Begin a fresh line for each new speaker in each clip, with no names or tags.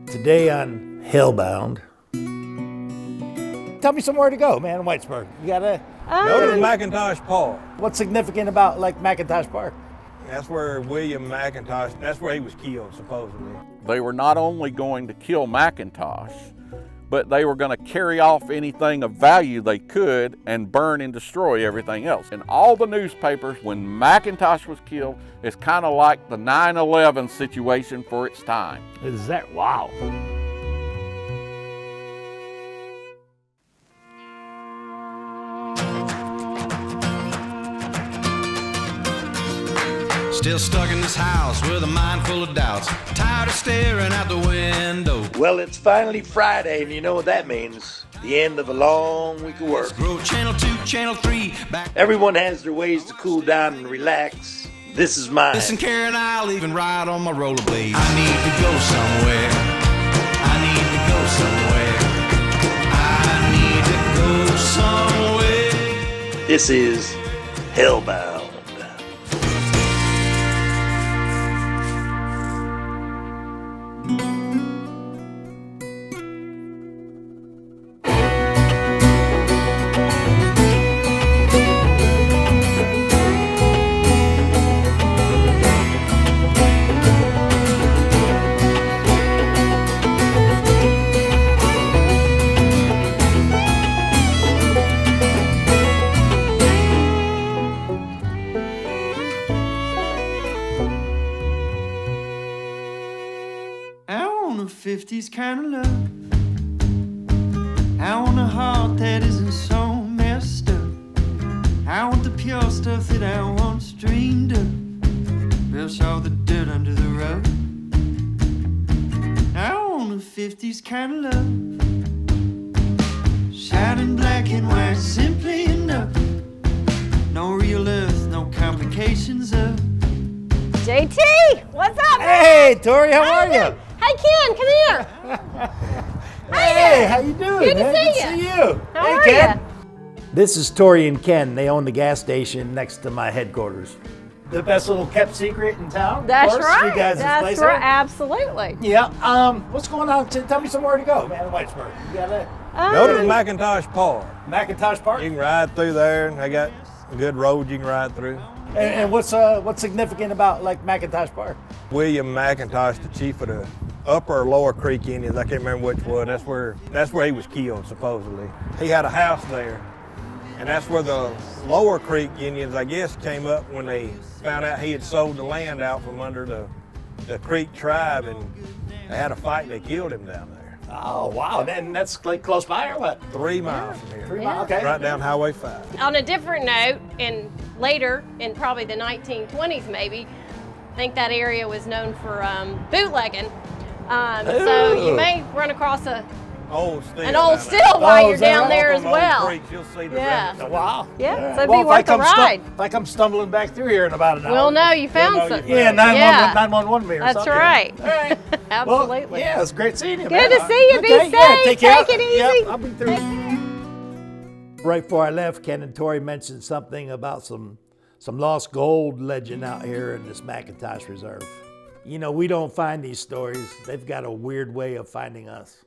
Today on Hellbound. Tell me somewhere to go, man, in Whitesburg. You gotta
go to the McIntosh Park.
What's significant about McIntosh Park?
That's where William McIntosh, that's where he was killed, supposedly.
They were not only going to kill McIntosh, but they were going to carry off anything of value they could and burn and destroy everything else. In all the newspapers, when McIntosh was killed, it's kind of like the 9/11 situation for its time.
Is that wow?
Still stuck in this house with a mind full of doubts. Tired of staring out the window.
Well, it's finally Friday, and you know what that means. The end of a long week of work.
Grow channel 2, channel 3. Back.
Everyone has their ways to cool down and relax. This is mine.
Listen, Karen, I'll even ride on my rollerblades. I need to go somewhere. I need to go somewhere. I need to go somewhere.
This is Hellbound.
I want a 50s kind of love. I want a heart that isn't so messed up. I want the pure stuff that I once dreamed of. Brush all the dirt under the rug. I want a 50s kind of love. Shining black and white, simply enough. No real earth, no complications of.
JT, what's up?
Hey, Tori, how are you?
Hey, Ken, come here.
Hey, how you doing?
Good to
man?
see
Good
you.
to see you.
How
Hey,
are
Ken.
ya?
This is Tori and Ken. They own the gas station next to my headquarters. The best little kept secret in town.
That's
of course.
right.
You guys'
That's
place
right.
there.
Absolutely.
Yeah. What's going on? Tell me somewhere to go, man, in Whitesburg. You gotta
Go to the McIntosh Park.
McIntosh Park.
You can ride through there, and they got a good road you can ride through.
And what's significant about McIntosh Park?
William McIntosh, the chief of the Upper or Lower Creek Indians, I can't remember which one. That's where he was killed, supposedly. He had a house there, and that's where the Lower Creek Indians, I guess, came up when they found out he had sold the land out from under the Creek tribe, and they had a fight and they killed him down there.
Oh wow! And that's close by or what?
3 miles from here.
3 miles. Okay.
Right down Highway 5.
On a different note, and later in probably the 1920s, maybe, I think that area was known for bootlegging. So you may run across an old still while you're down there as well.
You'll see the
Yeah.
remnants.
Wow.
Yeah, so it'd
Well,
be worth a ride.
If I come stumbling back through here in about an hour.
We'll know you found something.
Yeah, 911 me or
That's
something.
right.
All right.
Absolutely.
Well, yeah, it's great seeing you.
Good
man.
to see you. Be
Okay,
safe.
yeah, take care.
Take it easy.
Yep, I'll be through. Right before I left, Ken and Tori mentioned something about some lost gold legend out here in this McIntosh Reserve. You know, we don't find these stories. They've got a weird way of finding us.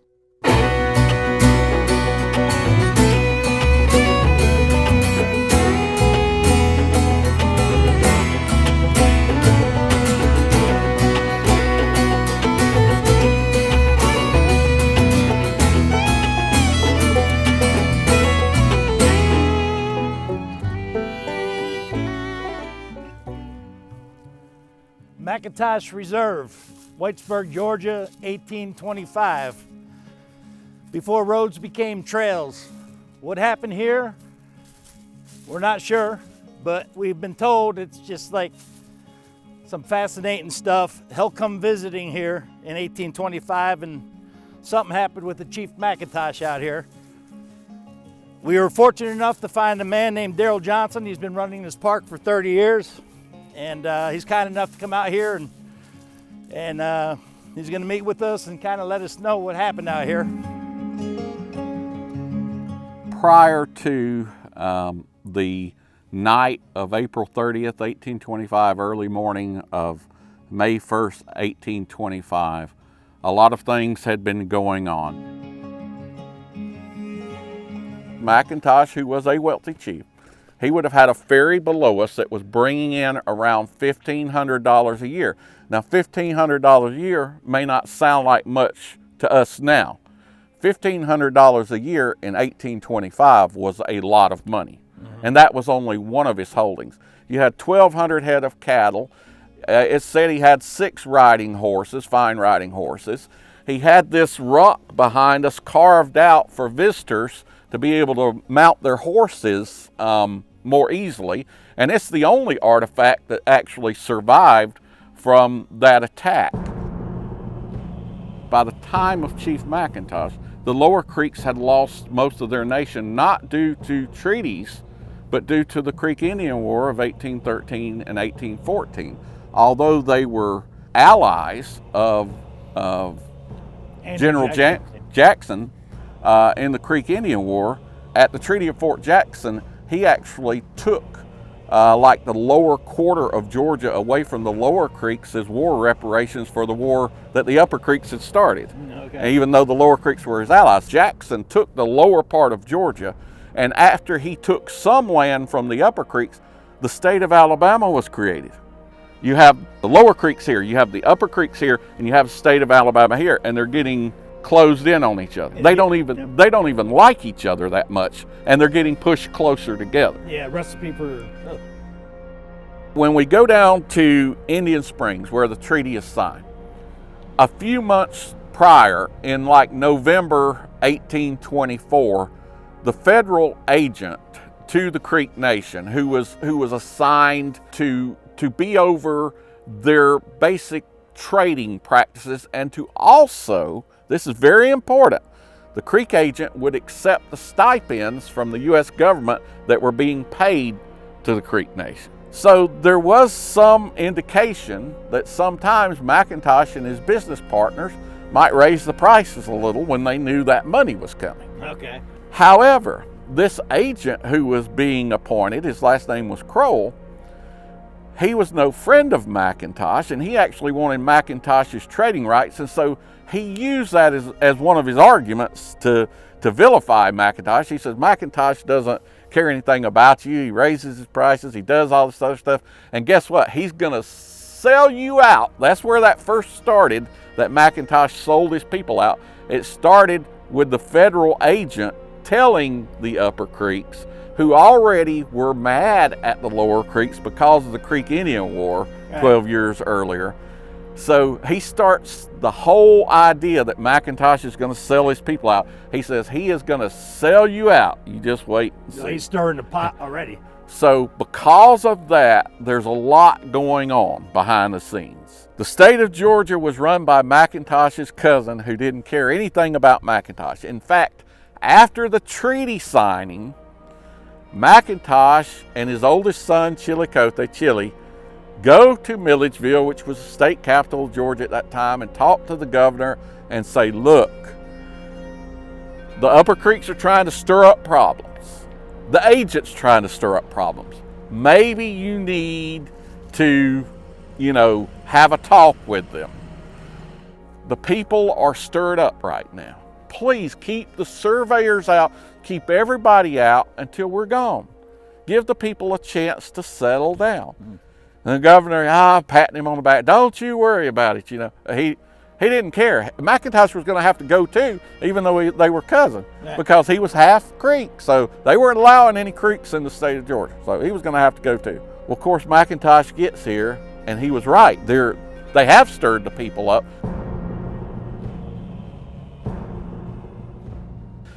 McIntosh Reserve, Whitesburg, Georgia, 1825. Before roads became trails. What happened here? We're not sure, but we've been told it's just like some fascinating stuff. Hell come visiting here in 1825 and something happened with the Chief McIntosh out here. We were fortunate enough to find a man named Daryl Johnson. He's been running this park for 30 years. And he's kind enough to come out here and he's gonna meet with us and kind of let us know what happened out here.
Prior to the night of April 30th, 1825, early morning of May 1st, 1825. A lot of things had been going on. McIntosh, who was a wealthy chief, he would have had a ferry below us that was bringing in around $1,500 a year. Now, $1,500 a year may not sound like much to us now. $1,500 a year in 1825 was a lot of money, and that was only one of his holdings. You had 1,200 head of cattle. It said he had 6 riding horses, fine riding horses. He had this rock behind us carved out for visitors to be able to mount their horses more easily. And it's the only artifact that actually survived from that attack. By the time of Chief McIntosh, the Lower Creeks had lost most of their nation, not due to treaties, but due to the Creek Indian War of 1813 and 1814. Although they were allies of General Jackson in the Creek Indian War, at the Treaty of Fort Jackson, he actually took like the lower quarter of Georgia away from the Lower Creeks as war reparations for the war that the Upper Creeks had started. Okay. And even though the Lower Creeks were his allies, Jackson took the lower part of Georgia, and after he took some land from the Upper Creeks, the state of Alabama was created. You have the Lower Creeks here, you have the Upper Creeks here, and you have the state of Alabama here, and they're getting closed in on each other. They don't even like each other that much, and they're getting pushed closer together.
Yeah, recipe for.
When we go down to Indian Springs, where the treaty is signed, a few months prior, in like November 1824, the federal agent to the Creek Nation, who was assigned to be over their basic trading practices, and to also, this is very important, the Creek agent would accept the stipends from the U.S. government that were being paid to the Creek Nation. So there was some indication that sometimes McIntosh and his business partners might raise the prices a little when they knew that money was coming.
Okay.
However, this agent who was being appointed, his last name was Kroll, he was no friend of McIntosh, and he actually wanted McIntosh's trading rights, and so he used that as one of his arguments to vilify McIntosh. He says, McIntosh doesn't care anything about you, he raises his prices, he does all this other stuff, and guess what? He's gonna sell you out. That's where that first started, that McIntosh sold his people out. It started with the federal agent telling the Upper Creeks, who already were mad at the Lower Creeks because of the Creek Indian War 12 years earlier. So he starts the whole idea that McIntosh is going to sell his people out. He says he is going to sell you out. You just wait and see.
He's stirring the pot already.
So because of that, there's a lot going on behind the scenes. The state of Georgia was run by McIntosh's cousin, who didn't care anything about McIntosh. In fact, after the treaty signing, McIntosh and his oldest son, Chili, go to Milledgeville, which was the state capital of Georgia at that time, and talk to the governor and say, look, the Upper Creeks are trying to stir up problems. The agent's trying to stir up problems. Maybe you need to, have a talk with them. The people are stirred up right now. Please keep the surveyors out, keep everybody out until we're gone. Give the people a chance to settle down. And the governor, patting him on the back, don't you worry about it. He didn't care. McIntosh was going to have to go too, even though they were cousins, because he was half Creek. So they weren't allowing any Creeks in the state of Georgia. So he was going to have to go too. Well, of course, McIntosh gets here, and he was right. They have stirred the people up.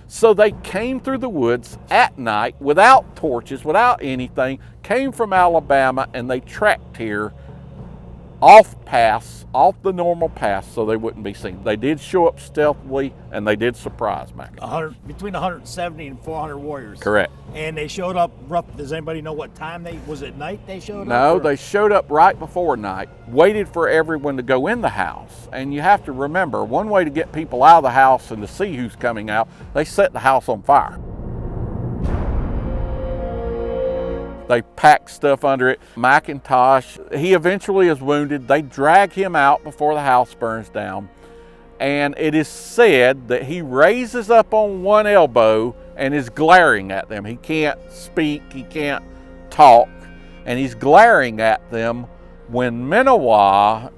So they came through the woods at night without torches, without anything, came from Alabama, and they tracked here off the normal pass, so they wouldn't be seen. They did show up stealthily, and they did surprise McIntosh.
Between 170 and 400 warriors.
Correct.
And they showed up does anybody know what time was it night they showed up?
No, they showed up right before night, waited for everyone to go in the house. And you have to remember, one way to get people out of the house and to see who's coming out, they set the house on fire. They pack stuff under it. McIntosh, he eventually is wounded. They drag him out before the house burns down. And it is said that he raises up on one elbow and is glaring at them. He can't speak, he can't talk, and he's glaring at them when Minowa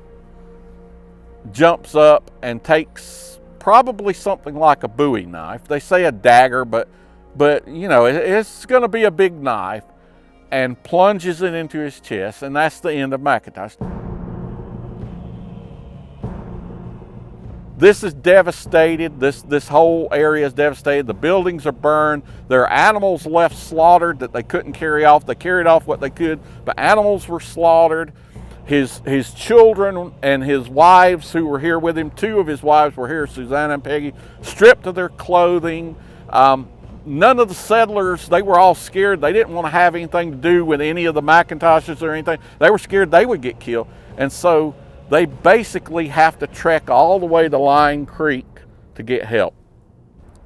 jumps up and takes probably something like a Bowie knife. They say a dagger, but you know, it's going to be a big knife, and plunges it into his chest, and that's the end of McIntosh. This is devastated. This whole area is devastated. The buildings are burned. There are animals left slaughtered that they couldn't carry off. They carried off what they could, but animals were slaughtered. His children and his wives who were here with him, 2 of his wives were here, Susanna and Peggy, stripped of their clothing. None of the settlers, they were all scared. They didn't want to have anything to do with any of the McIntoshes or anything. They were scared they would get killed. And so they basically have to trek all the way to Line Creek to get help.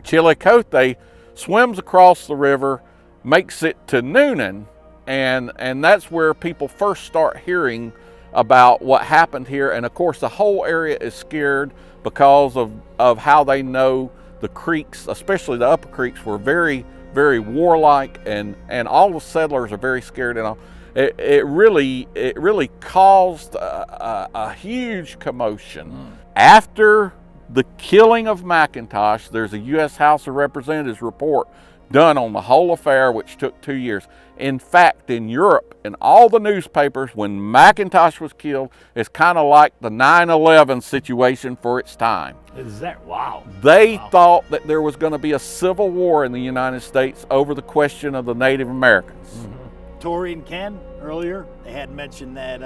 Chillicothe swims across the river, makes it to Noonan, and that's where people first start hearing about what happened here. And of course the whole area is scared because of how they know the creeks, especially the upper creeks, were very, very warlike, and all the settlers are very scared. And it really caused a huge commotion. After the killing of McIntosh, there's a U.S. House of Representatives report done on the whole affair, which took 2 years. In fact, in Europe, in all the newspapers, when McIntosh was killed, it's kind of like the 9/11 situation for its time.
Is that wow?
They thought that there was going to be a civil war in the United States over the question of the Native Americans.
Mm-hmm. Tori and Ken earlier, they had mentioned that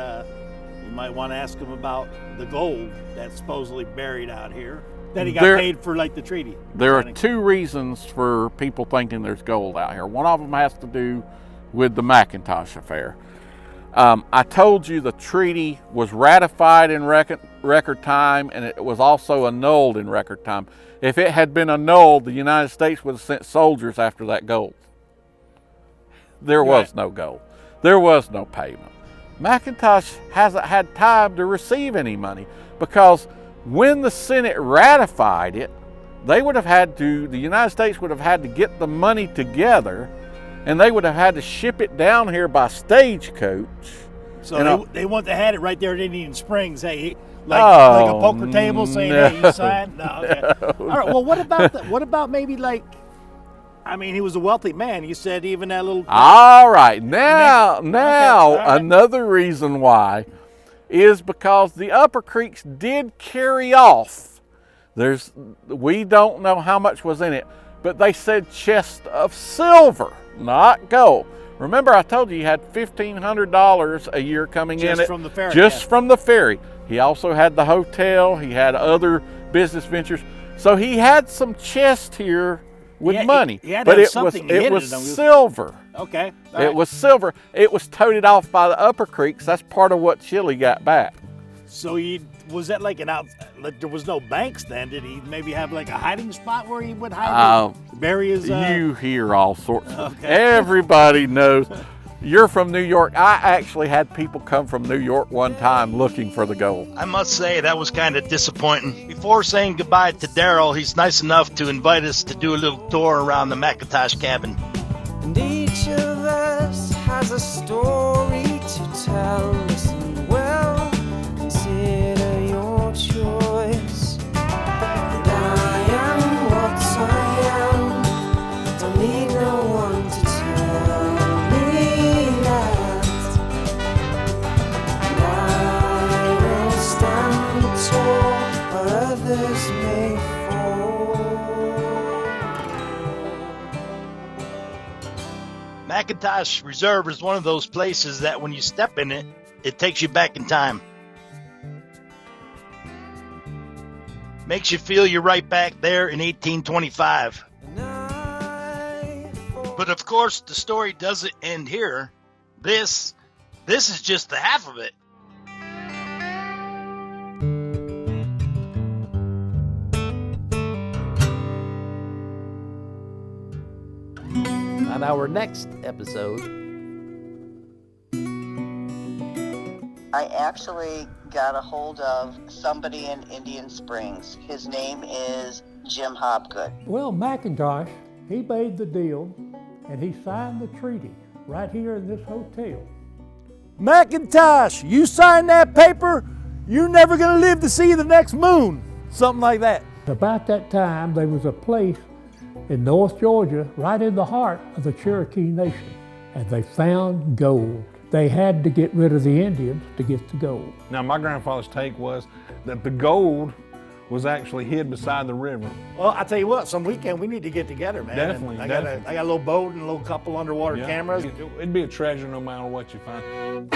you might want to ask them about the gold that's supposedly buried out here, that he got paid for, like the treaty.
There are 2 reasons for people thinking there's gold out here. One of them has to do with the McIntosh affair. I told you the treaty was ratified in record time, and it was also annulled in record time. If it had been annulled, the United States would have sent soldiers after that gold. There was no gold. There was no payment. McIntosh hasn't had time to receive any money, because when the Senate ratified it, the United States would have had to get the money together, and they would have had to ship it down here by stagecoach.
So they want to have it right there at Indian Springs, hey, like a poker table saying, hey, you signed? No, okay. All right, well, what about maybe like, I mean, he was a wealthy man. You said even that little...
All right, now, another reason why is because the Upper Creeks did carry off. We don't know how much was in it, but they said chest of silver, not gold. Remember, I told you had $1,500 a year coming in it.
Just from the ferry.
Just from the ferry. He also had the hotel. He had other business ventures. So he had some chest here with money. But it was silver.
Okay.
It was silver. It was toted off by the Upper Creeks. That's part of what Chile got back.
So was that like there was no banks then? Did he maybe have like a hiding spot where he would hide, bury his...
You hear all sorts of... Everybody knows. You're from New York. I actually had people come from New York one time looking for the gold.
I must say that was kind of disappointing. Before saying goodbye to Daryl, he's nice enough to invite us to do a little tour around the McIntosh cabin.
And each of us has a story to tell. Listen well, consider your choice. And I am what I am. Don't need no one to tell me that. And I will stand tall where others may fall.
McIntosh Reserve is one of those places that when you step in it, it takes you back in time. Makes you feel you're right back there in 1825. But of course, the story doesn't end here. This is just the half of it.
On our next episode, I actually got a hold of somebody in Indian Springs. His name is Jim Hobgood.
Well, McIntosh, he made the deal and he signed the treaty right here in this hotel.
McIntosh, you sign that paper, you're never gonna live to see the next moon. Something like that.
About that time, there was a place in North Georgia, right in the heart of the Cherokee Nation, and they found gold. They had to get rid of the Indians to get the gold.
Now, my grandfather's take was that the gold was actually hid beside the river.
Well, I tell you what, some weekend we need to get together, man.
Definitely,
I got a little boat and a little couple underwater
Yeah.
cameras.
It'd be a treasure no matter what you find.